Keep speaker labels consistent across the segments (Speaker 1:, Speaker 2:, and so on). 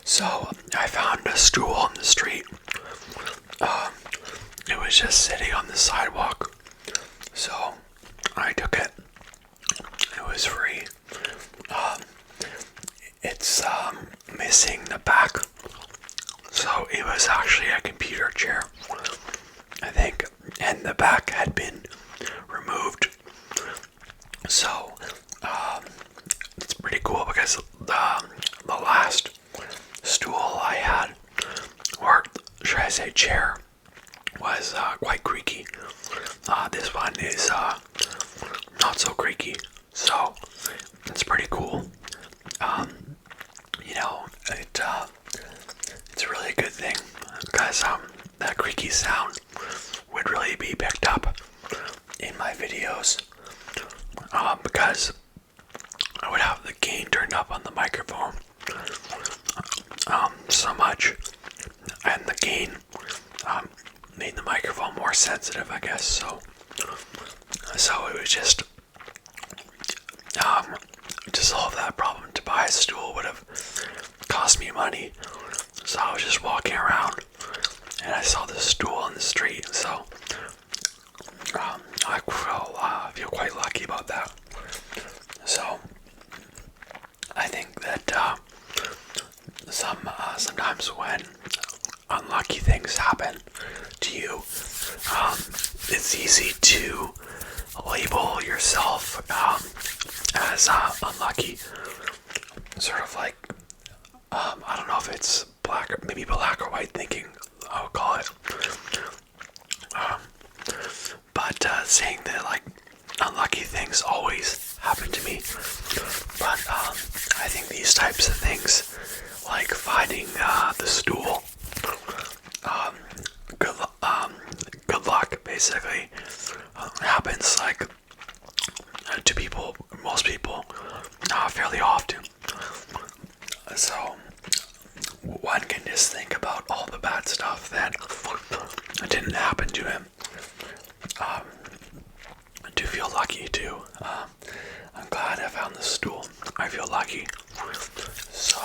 Speaker 1: So I found a stool on the street. It was just sitting on the sidewalk. So I took it. It was free. It's missing the back. So it was actually a computer chair, I think, and the back had been removed. So it's pretty cool because the last stool I had, or should I say chair, was quite creaky. This one is not so creaky, so it's pretty cool. It's a really good thing because that creaky sound would really be picked up in my videos because I would have the gain turned up on the microphone so much, and the gain made the microphone more sensitive, I guess. So it was just to solve that problem, to buy a stool would have cost me money. So I was just walking around and I saw this stool on the street, so I feel quite lucky about that. So I think that sometimes when unlucky things happen to you, it's easy to label yourself as unlucky. Sort of like, I don't know if it's maybe black or white thinking, I would call it. But saying that like unlucky things always happen to me. But I think these types of things, like finding the stool, good luck basically, happens like to people, most people, fairly often. So one can just think about all the bad stuff that didn't happen to him. To feel lucky too. I'm glad I found this stool. I feel lucky. So,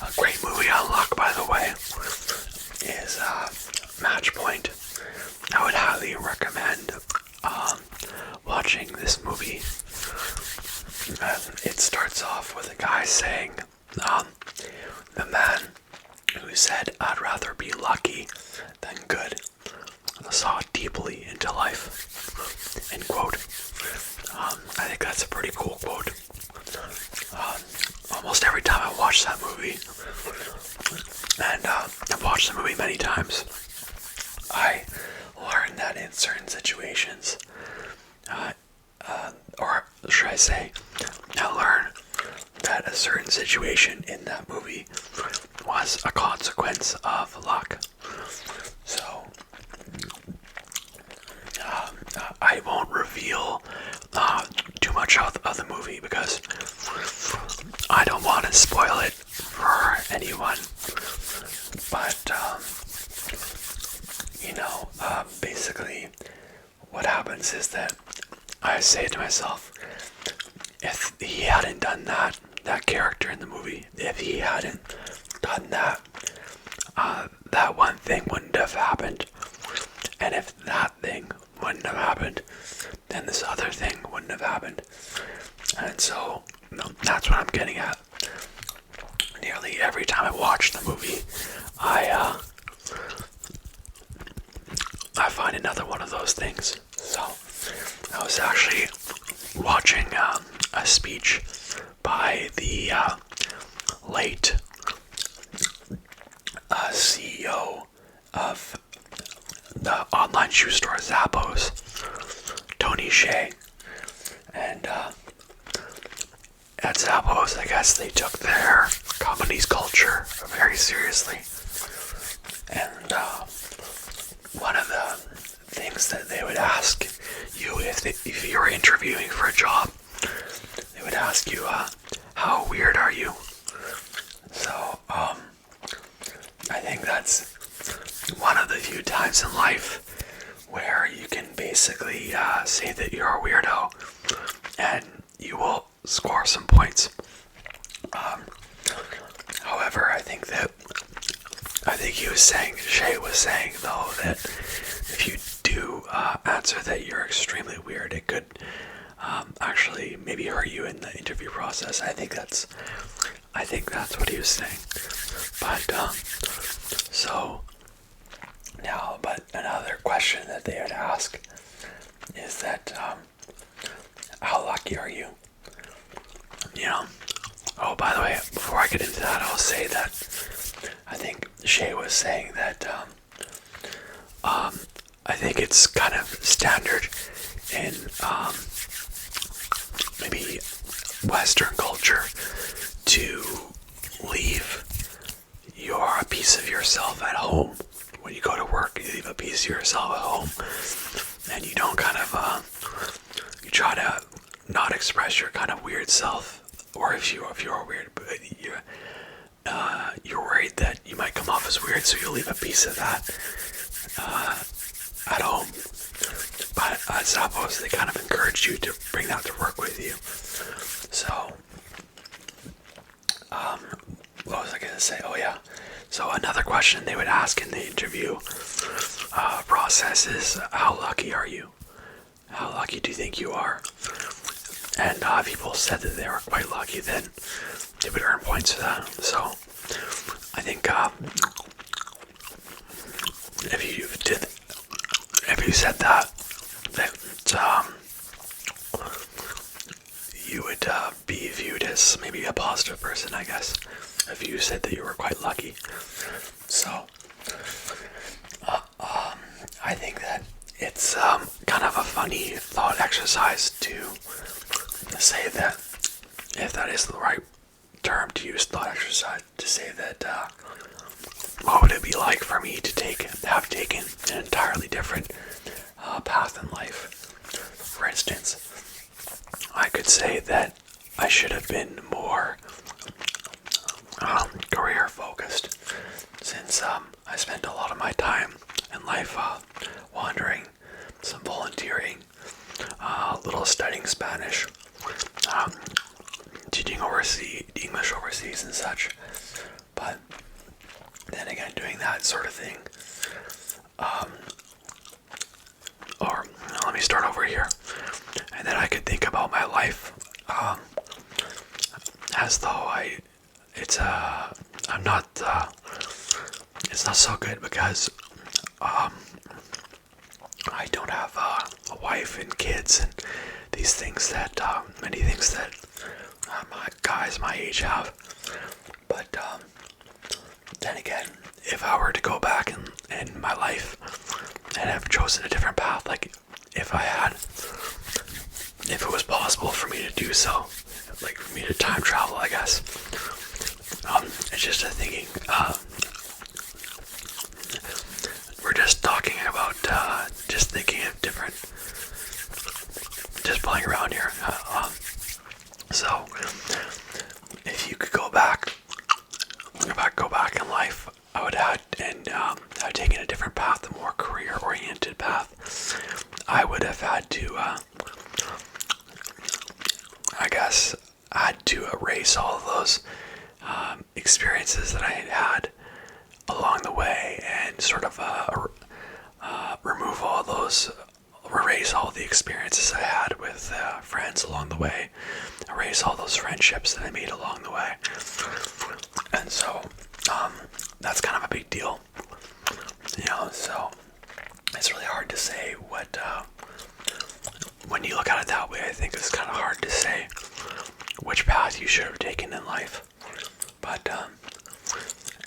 Speaker 1: a great movie on luck, by the way, is Match Point. I would highly recommend watching this movie. It starts off with a guy saying, the man who said, "I'd rather be lucky than good," saw deeply into life. End quote. I think that's a pretty cool quote. Almost every time I watch that movie, and I've watched the movie many times, I learn that in certain situations, or should I say, I learn that a certain situation in that movie was a consequence of luck. So I won't reveal too much of the movie because I don't want to spoil it for anyone. But basically what happens is that I say to myself, if he hadn't done that character in the movie, if he hadn't done that, that one thing wouldn't have happened. And if that thing wouldn't have happened, then this other thing wouldn't have happened. And so that's what I'm getting at. Nearly every time I watch the movie, I find another one of those things. So I was actually watching a speech by the late CEO of the online shoe store Zappos, Tony Shea. And at Zappos, I guess they took their company's culture very seriously. And one of the things that they would ask you if you were interviewing for a job, they would ask you, how weird are you? So I think that's one of the few times in life where you can basically say that you're a weirdo and you will score some points. However, I think that Shay was saying though that if you do answer that you're extremely weird, it could actually maybe hurt you in the interview process. I think that's what he was saying. But so now, but another question that they would ask is that how lucky are you? You know. Oh, by the way, before I get into that, I'll say that I think Shay was saying that I think it's kind of standard in maybe Western culture to leave a piece of yourself at home. When you go to work, you leave a piece of yourself at home, and you don't kind of you try to not express your kind of weird self. Or if you're weird, but you're worried that you might come off as weird, so you'll leave a piece of that at home. But I suppose they kind of encourage you to bring that to work with you. So, what was I going to say? Oh yeah. So another question they would ask in the interview process is, how lucky are you? How lucky do you think you are? And people said that they were quite lucky, then they would earn points for that. So I think if you said that you would be viewed as maybe a positive person, I guess, if you said that you were quite lucky. So I think that it's kind of a funny thought exercise to say that, if that is the right term to use, thought exercise, to say that what would it be like for me to have taken an entirely different path in life. For instance, I could say that I should have been more career focused, since I spent a lot of my time in life wandering, some volunteering, a little studying Spanish, teaching English overseas and such. But then again, doing that sort of thing, or let me start over here, and then I could think about my life as though it's not so good, because I don't have a wife and kids and these things that many things that guys my age have. But then again, if I were to go back in my life and have chosen a different path, like if it was possible for me to do so, like for me to time travel, I guess. It's just a thinking. We're just talking about just thinking of different, just playing around here. So if you could go back, if I could go back in life, I would have taken a different path, a more career-oriented path. I would have had to, I guess, I had to erase all of those experiences that I had along the way, and sort of remove all those, erase all the experiences I had with friends along the way, erase all those friendships that I made along the way. And so that's kind of a big deal, you know. So it's really hard to say what, when you look at it that way, I think it's kind of hard to say which path you should have taken in life. But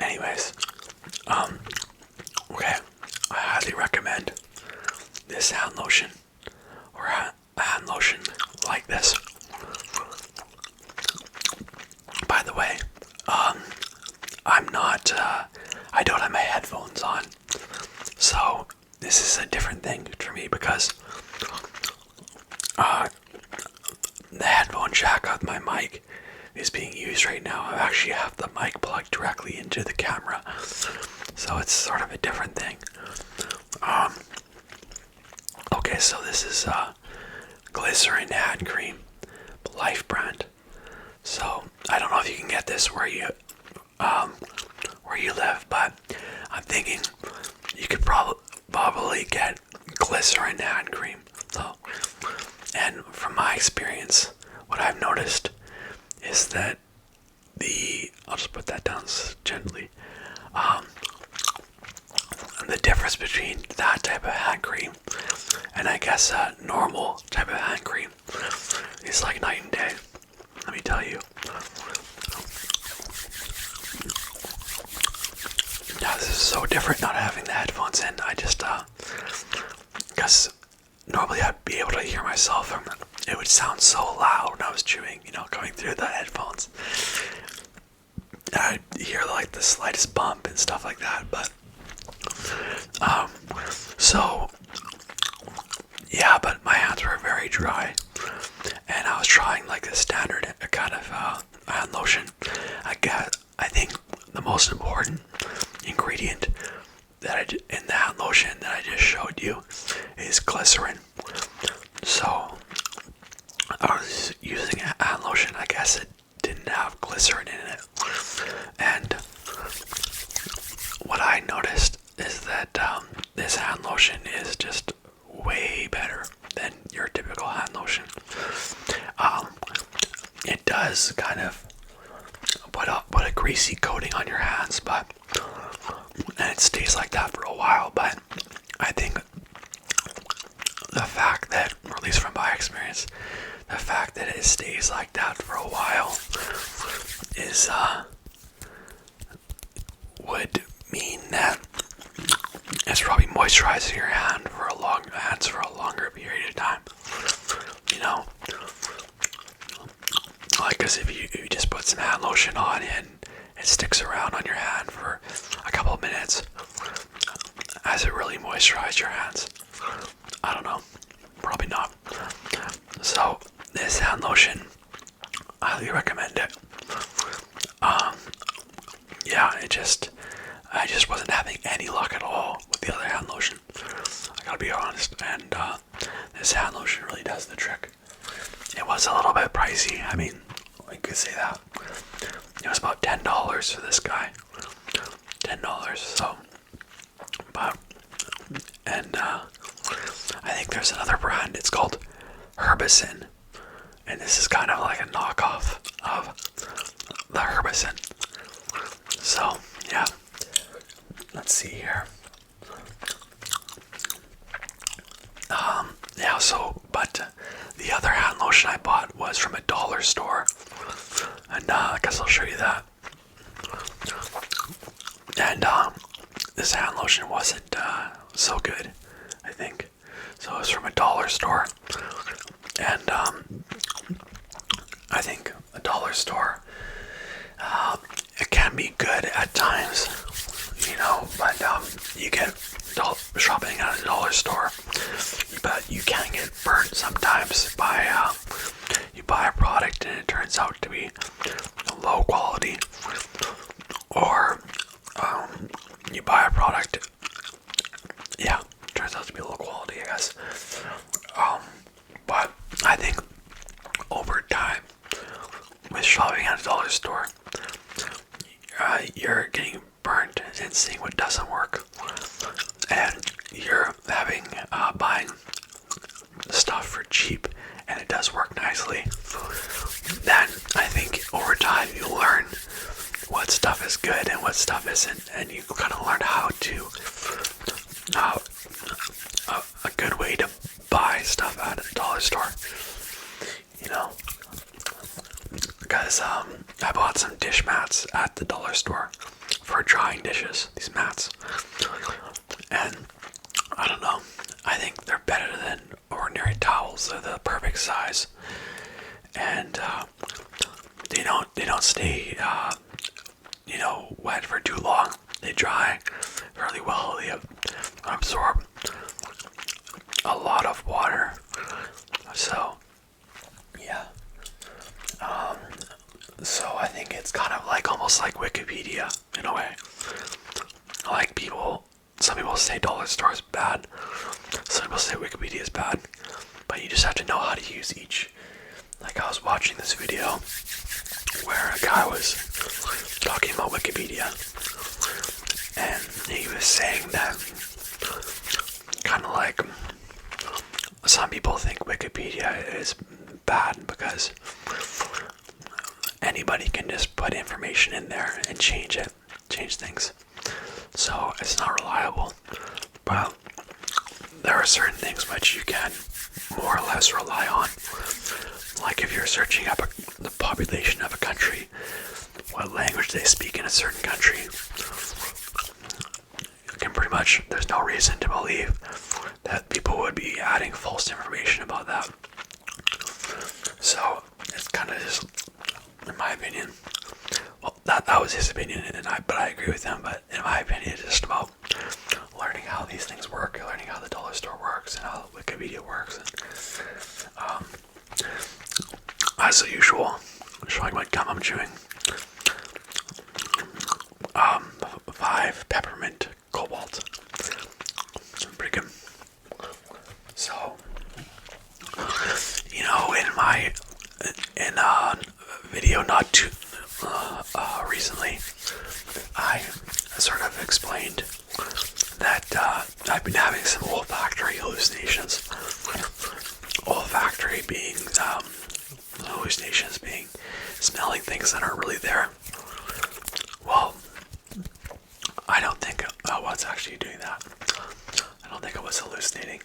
Speaker 1: anyways, okay, I highly recommend this hand lotion, or a hand lotion like this. By the way, I don't have my headphones on, so this is a different thing for me, because the headphone jack of my mic is being used right now. I actually have the mic plugged directly into the camera, so it's sort of a different thing. Okay, so this is glycerin hand cream, Life brand. So I don't know if you can get this where where you live, but I'm thinking you could probably get glycerin hand cream. So, and from my experience, what I've noticed is that I'll just put that down gently. The difference between that type of hand cream and I guess a normal type of hand cream is like night and day. Let me tell you. Now this is so different not having the headphones in. I just because normally I'd be able to hear myself and it would sound so loud when I was chewing, going through the headphones. I'd hear like the slightest bump and stuff like that, but but my hands were very dry, and I was trying like the standard kind of hand lotion. I think the most important ingredient in the hand lotion that I just showed you is glycerin. So I was using a hand lotion. I guess it didn't have glycerin in it, and what I noticed is that this hand lotion is just way better than your typical hand lotion. It does kind of put a greasy coating on your hands, and it stays like that for a while. But I think the fact that, or at least from my experience, the fact that it stays like that for a while is would mean that it's probably moisturizing your hands for a longer period of time. Like, because if you just put some hand lotion on and it sticks around on your hand for a couple of minutes, has it really moisturized your hands? I don't know. Probably not. So this hand lotion, I highly recommend it. I just wasn't having any luck at all with the other hand lotion. I gotta be honest, and this hand lotion really does the trick. It was a little bit pricey. I mean, I could say that. It was about $10 for this guy. $10. So, I think there's another brand. It's called Herbicin, and this is kind of like a knockoff of the Herbicin. So, yeah. Let's see here. The other hand lotion I bought was from a dollar store, and I guess I'll show you that. And this hand lotion wasn't so good, I think. So it was from a dollar store, and I think a dollar store, it can be good at times, but you get shopping at a dollar store, but you can get burnt sometimes by you buy a product and it turns out to be low quality, or you buy a product, turns out to be low quality, I guess. But I think over time, with shopping at a dollar store, you're getting burnt and seeing what doesn't work, and you're buying stuff for cheap and it does work nicely. Then I think over time you learn what stuff is good and what stuff isn't, and you kind of learn how to a good way to buy stuff at a dollar store, because I bought some dish mats at the dollar store for drying dishes, these mats, and I don't know, I think they're better than ordinary towels. They're the perfect size, and they don't stay wet for too long. They dry fairly well. They absorb a lot of water, so yeah. So I think it's kind of like almost like Wikipedia in a way. Like some people say dollar store is bad. Some people say Wikipedia is bad. But you just have to know how to use each. Like, I was watching this video where a guy was talking about Wikipedia, was saying that kind of like some people think Wikipedia is bad because anybody can just put information in there and change things. So it's not reliable. But there are certain things which you can more or less rely on. Like if you're searching up the population of a country, what language they speak in a certain country, you can pretty much, there's no reason to believe that people would be adding false information about that. So it's kind of just, in my opinion, well, that was his opinion, but I agree with him. But in my opinion, it's just about learning how these things work, learning how the dollar store works, and how Wikipedia works. And, as usual, showing my gum I'm chewing. 5 peppermint cobalt. Pretty good. So, in a video not too recently, I sort of explained that I've been having some olfactory hallucinations. Olfactory being hallucinations being smelling things that aren't really there. Well, I don't think I was actually doing that. I don't think I was hallucinating.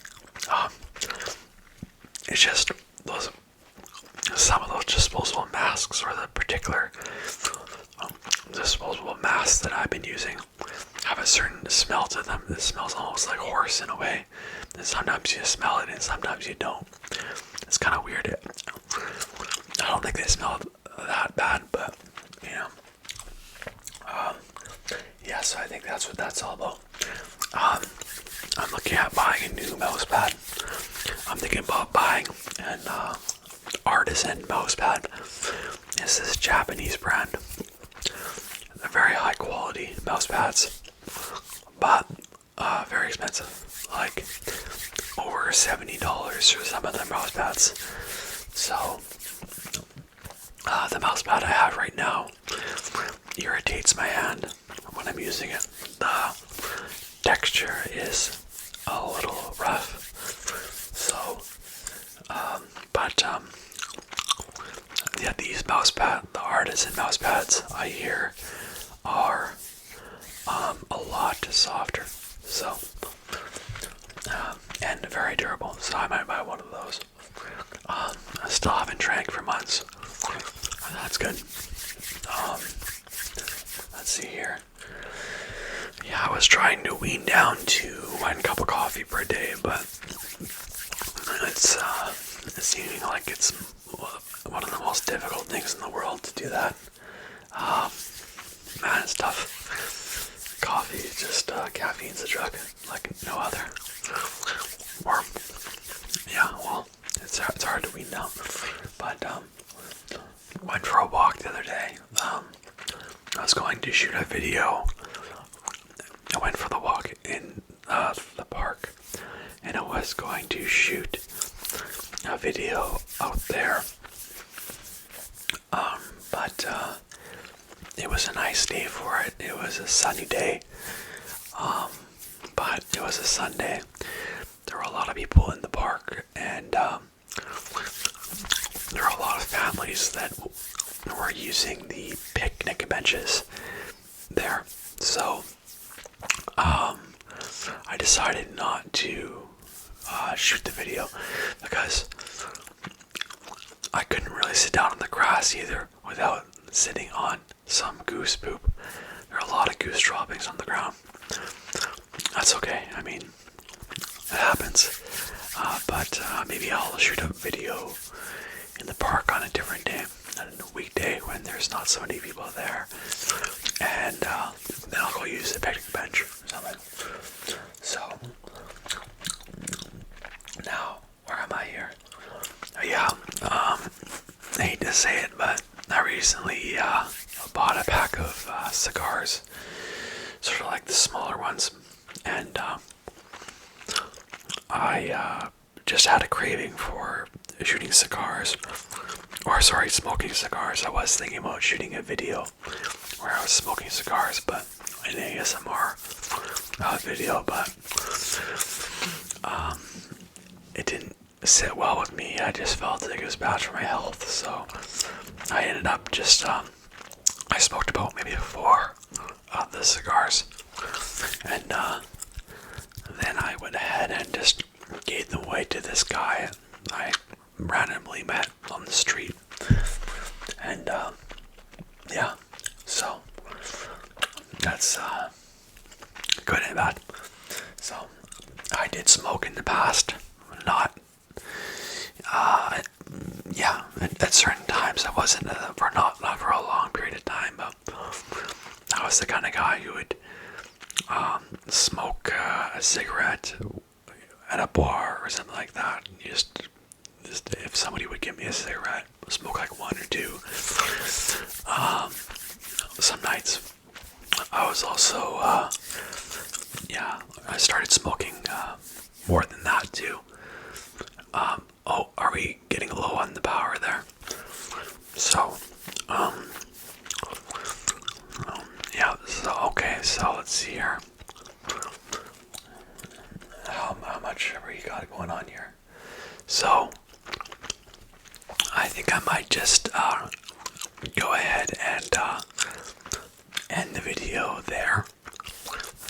Speaker 1: It's just some of those disposable masks, or the particular disposable masks that I've been using, have a certain smell to them. It smells almost like horse in a way. And sometimes you smell it and sometimes you don't. It's kind of weird. I don't think they smell that bad, but yeah, so I think that's what that's all about. I'm looking at buying a new mouse pad. I'm thinking about buying an artisan mouse pad. It's this Japanese brand. They're very high quality mouse pads, but very expensive, like over $70 for some of their mouse pads. So the mouse pad I have right now irritates my hand when I'm using it. The texture is a little rough. So, yeah, these the artisan mouse pads I hear are a lot softer. So, and very durable. So I might buy one of those. I still haven't drank for months. That's good. Let's see here. Yeah, I was trying to wean down to 1 cup of coffee per day, but it's seeming like it's one of the most difficult things in the world to do that. Man, it's tough. Coffee is just caffeine's a drug like no other. Or yeah, well, it's hard to wean down. But went for a walk the other day. I was going to shoot a video. I went for the walk in the park, and I was going to shoot a video out there. But it was a nice day for it. It was a sunny day. But it was a Sunday. There were a lot of people in the park, and there were a lot of families that were using the picnic benches there. So I decided not to shoot the video because I couldn't really sit down on the grass either without sitting on some goose poop. There are a lot of goose droppings on the ground. That's okay. I mean, it happens. But maybe I'll shoot a video in the park on a different day, on a weekday when there's not so many people there. And then I'll go use the picnic bench or something. So, now, where am I here? Yeah, I hate to say it, but I recently bought a pack of cigars, sort of like the smaller ones, and I just had a craving for smoking cigars. I was thinking about shooting a video where I was smoking cigars, but in ASMR. video, but it didn't sit well with me. I just felt like it was bad for my health, so I ended up just I smoked about maybe 4 of the cigars, and then I went ahead and just gave them away to this guy I randomly met on the street. And yeah, so that's good and bad. So I did smoke in the past, not yeah, at certain times. I wasn't for not for a long period of time, but I was the kind of guy who would smoke a cigarette at a bar or something like that. Just if somebody would give me a cigarette, smoke like 1 or 2. Some nights I was also yeah, I started smoking more than that too. Oh, are we getting low on the power there? So yeah, so okay, so let's see here. How much have we got going on here? So I think I might just go ahead and end the video there.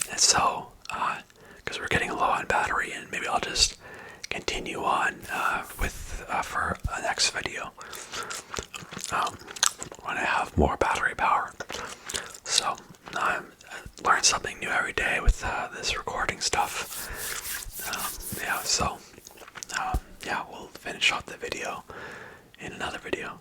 Speaker 1: And so, because we're getting low on battery, and maybe I'll just continue on with for the next video when I have more battery power. So I learn something new every day with this recording stuff. Yeah, so yeah, we'll finish off the video in another video.